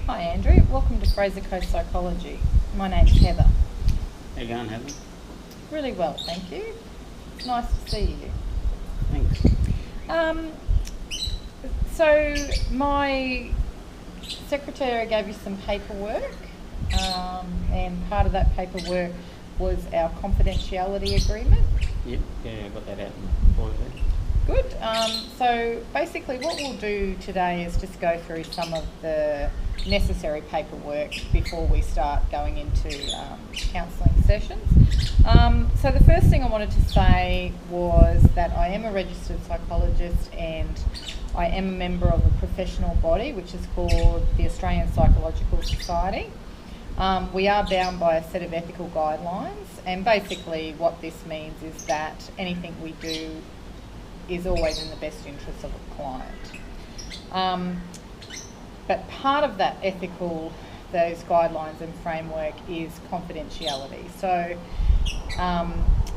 Hi Andrew, welcome to Fraser Coast Psychology. My name's Heather. How you going, Heather? Really well, thank you. It's nice to see you. Thanks. So my secretary gave you some paperwork, and part of that paperwork was our confidentiality agreement. Yep, yeah, I got that out for you there. Good. So basically what we'll do today is just go through some of the necessary paperwork before we start going into counselling sessions. So the first thing I wanted to say was that I am a registered psychologist and I am a member of a professional body which is called the Australian Psychological Society. We are bound by a set of ethical guidelines, and basically what this means is that anything we do is always in the best interest of a client. But part of that those guidelines and framework is confidentiality. So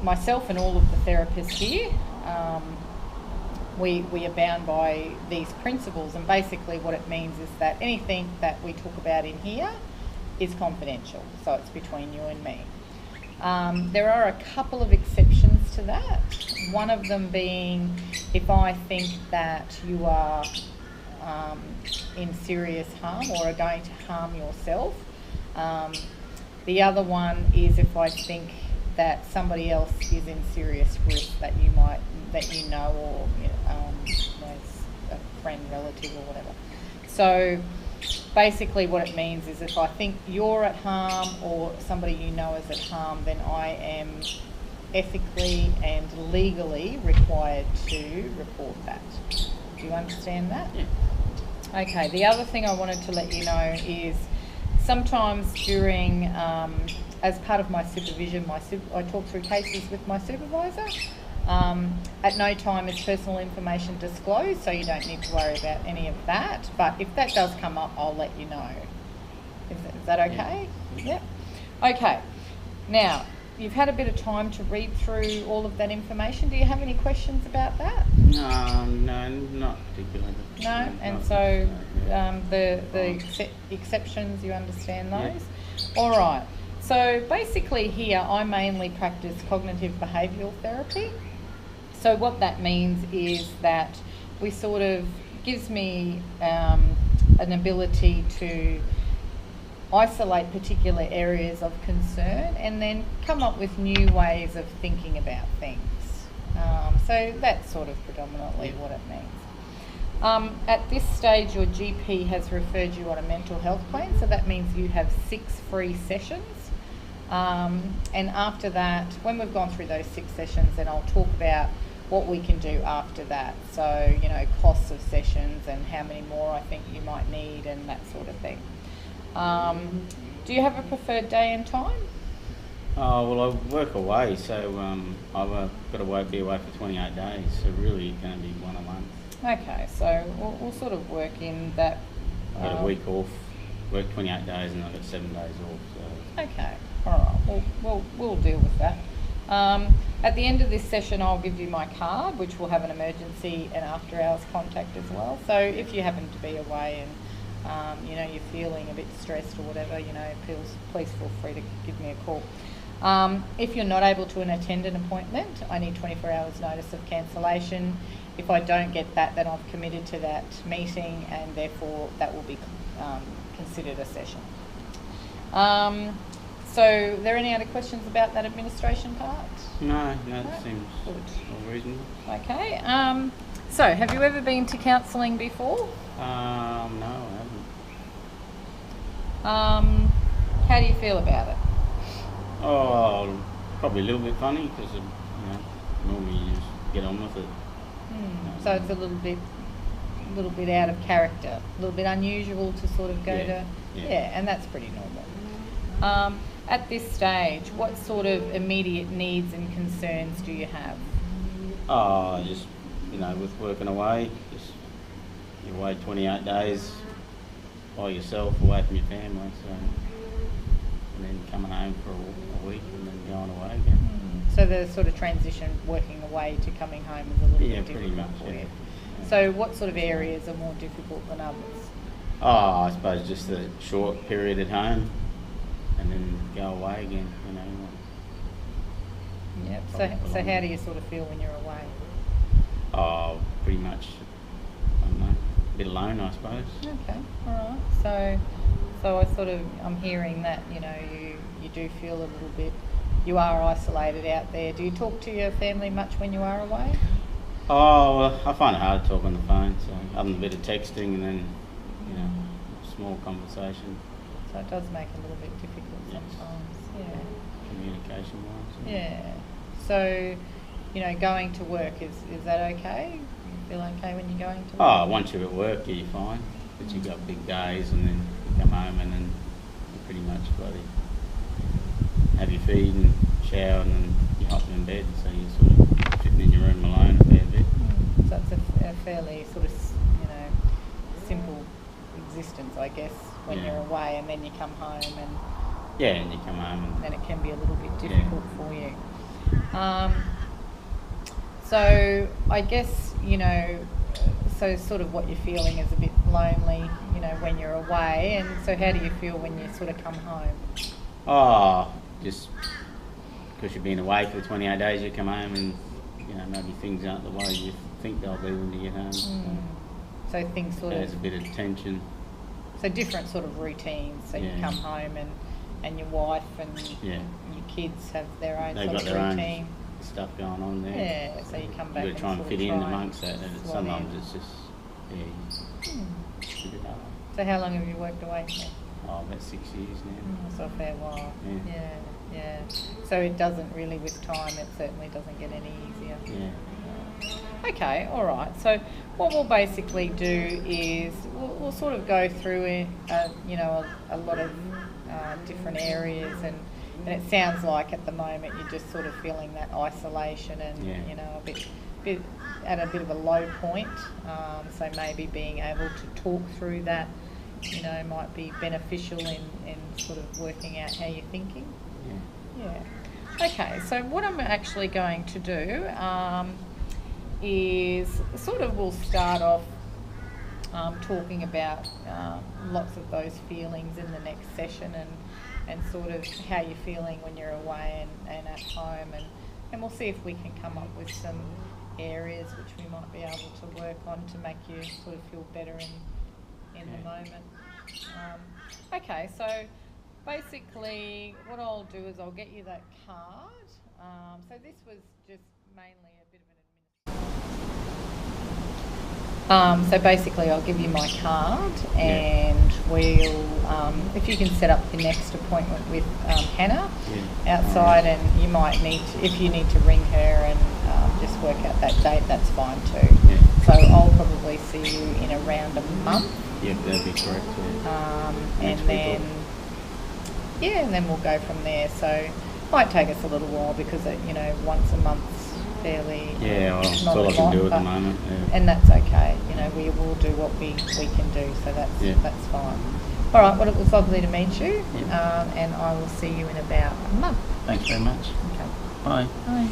myself and all of the therapists here, we are bound by these principles, and basically what it means is that anything that we talk about in here is confidential, so it's between you and me. There are a couple of exceptions to that, one of them being if I think that you are in serious harm or are going to harm yourself. The other one is if I think that somebody else is in serious risk that you know, or as a friend, relative or whatever. So basically what it means is if I think you're at harm or somebody you know is at harm, then I am ethically and legally required to report that. Do you understand that? Yeah. Okay, the other thing I wanted to let you know is sometimes during, as part of my supervision, I talk through cases with my supervisor. At no time is personal information disclosed, so you don't need to worry about any of that. But if that does come up, I'll let you know. Is that okay? Yeah. Yep. Okay. Now, you've had a bit of time to read through all of that information. Do you have any questions about that? No, not particularly. No? And so the exceptions, you understand those? Yeah. All right. So basically here, I mainly practice cognitive behavioural therapy. So what that means is that we sort of gives me an ability to isolate particular areas of concern and then come up with new ways of thinking about things. So that's sort of predominantly what it means. At this stage, your GP has referred you on a mental health plan, so that means you have 6 free sessions. And after that, when we've gone through those 6 sessions, then I'll talk about what we can do after that. So, costs of sessions and how many more I think you might need and that sort of thing. Do you have a preferred day and time? Oh, well, I work away, so I've got to be away for 28 days, so really it's going to be one a month. Okay, so we'll sort of work in that. I've got a week off, work 28 days, and I've got 7 days off. So. Okay, all right, we'll deal with that. At the end of this session, I'll give you my card, which will have an emergency and after hours contact as well. So if you happen to be away and you're feeling a bit stressed or whatever, please feel free to give me a call. If you're not able to attend an appointment, I need 24 hours notice of cancellation. If I don't get that, then I've committed to that meeting and therefore that will be considered a session. So are there any other questions about that administration part? No, it seems all reasonable. Okay. So have you ever been to counselling before? No, I haven't. How do you feel about it? Oh, probably a little bit funny because normally you just get on with it. So it's a little bit out of character, a little bit unusual to sort of go to. Yeah, and that's pretty normal. At this stage, what sort of immediate needs and concerns do you have? Oh, just with working away, you're away 28 days by yourself, away from your family, so. And then coming home for a week and then going away again. So the sort of transition working away to coming home is a little bit difficult pretty much, for you. Yeah. So what sort of areas are more difficult than others? Oh, I suppose just a short period at home, and then go away again. You know. Yep. Probably So how do you sort of feel when you're away? Oh, pretty much. I don't know. A bit alone, I suppose. Okay. All right. So I'm hearing that you do feel a little bit. You are isolated out there. Do you talk to your family much when you are away? Oh, well, I find it hard to talk on the phone. So other than a bit of texting and then, small conversation. So it does make it a little bit difficult Yes. sometimes. Yeah. Communication-wise. Yeah. So, going to work, is that okay? You feel okay when you're going to work? Oh, once you're at work, yeah, you're fine. But you've got big days and then you come home and then you pretty much bloody have your feed and shower and then you're hopping in bed. So you're sort of sitting in your room alone a fair bit. So it's a fairly sort of, simple existence, I guess, when you're away, and then you come home and... Yeah, and you come home and... then it can be a little bit difficult for you. So I guess, so sort of what you're feeling is a bit lonely, when you're away. And so how do you feel when you sort of come home? Oh, just because you've been away for 28 days, you come home and, maybe things aren't the way you think they'll be when you get home. So things sort There's of... a bit of tension. So different sort of routines. So you come home and your wife and your kids have their own They've sort got of their routine. own stuff going on there. Yeah, so you come back You've got to try and fit in amongst that. And slot sometimes in. it's just, it's a bit hard. So how long have you worked away for? Oh, about 6 years now. So a fair while. Yeah. Yeah. So it doesn't really, with time, it certainly doesn't get any easier. Yeah. Okay, all right. So what we'll basically do is we'll sort of go through a lot of different areas, and it sounds like at the moment you're just sort of feeling that isolation and a bit at a bit of a low point. So maybe being able to talk through that, might be beneficial in sort of working out how you're thinking. Yeah. Okay. So what I'm actually going to do is sort of we'll start off talking about lots of those feelings in the next session, and sort of how you're feeling when you're away and at home, and we'll see if we can come up with some areas which we might be able to work on to make you sort of feel better in the moment. Okay, so basically what I'll do is I'll get you that card. So this was just mainly a bit of an so basically I'll give you my card, and we'll if you can set up the next appointment with Hannah outside, and you might need to, if you need to ring her and just work out that date, that's fine too. So I'll probably see you in around a month. Yeah, that'd be correct. And then we'll go from there. So it might take us a little while because once a month's fairly that's all I can do at the moment. And that's okay. We will do what we can do. So that's fine. All right. Well, it was lovely to meet you, and I will see you in about a month. Thanks very much. Okay. Bye. Bye.